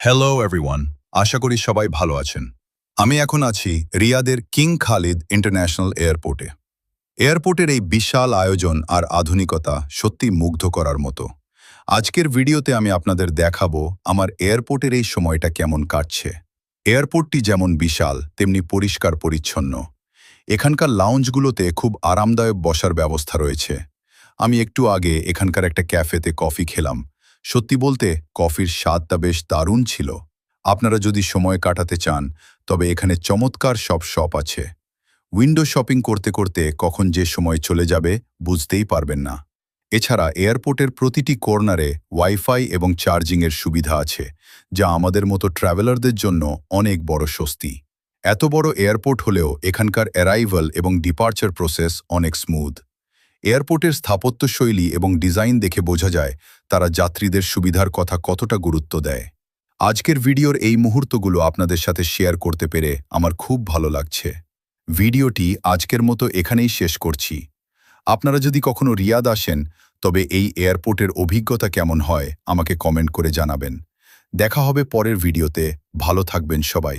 Hello everyone, আশা করি সবাই ভালো আছেন। আমি এখন আছি রিয়াদের কিং খালিদ ইন্টারন্যাশনাল এয়ারপোর্টে। এয়ারপোর্টের এই বিশাল আয়োজন আর আধুনিকতা সত্যি মুগ্ধ করার মতো। আজকের ভিডিওতে আমি আপনাদের দেখাবো আমার এয়ারপোর্টের এই সময়টা কেমন কাটছে। এয়ারপোর্টটি যেমন বিশাল তেমনি পরিষ্কার পরিচ্ছন্ন। এখানকার লাউঞ্জগুলোতে খুব আরামদায়ক বসার ব্যবস্থা রয়েছে। আমি একটু আগে এখানকার একটা ক্যাফেতে কফি খেলাম। সত্যি বলতে কফির স্বাদটা বেশ দারুণ ছিল। আপনারা যদি সময় কাটাতে চান তবে এখানে চমৎকার সব শপ আছে। উইন্ডো শপিং করতে করতে কখন যে সময় চলে যাবে বুঝতেই পারবেন না। এছাড়া এয়ারপোর্টের প্রতিটি কর্নারে ওয়াইফাই এবং চার্জিংয়ের সুবিধা আছে, যা আমাদের মতো ট্রাভেলারদের জন্য অনেক বড় স্বস্তি। এত বড় এয়ারপোর্ট হলেও এখানকার অ্যারাইভাল এবং ডিপার্চার প্রসেস অনেক স্মুথ। এয়ারপোর্টের স্থাপত্যশৈলী এবং ডিজাইন দেখে বোঝা যায় তারা যাত্রীদের সুবিধার কথা কতটা গুরুত্ব দেয়। আজকের ভিডিওর এই মুহূর্তগুলো আপনাদের সাথে শেয়ার করতে পেরে আমার খুব ভালো লাগছে। ভিডিওটি আজকের মতো এখানেই শেষ করছি। আপনারা যদি কখনো রিয়াদ আসেন তবে এই এয়ারপোর্টের অভিজ্ঞতা কেমন হয় আমাকে কমেন্ট করে জানাবেন। দেখা হবে পরের ভিডিওতে। ভালো থাকবেন সবাই।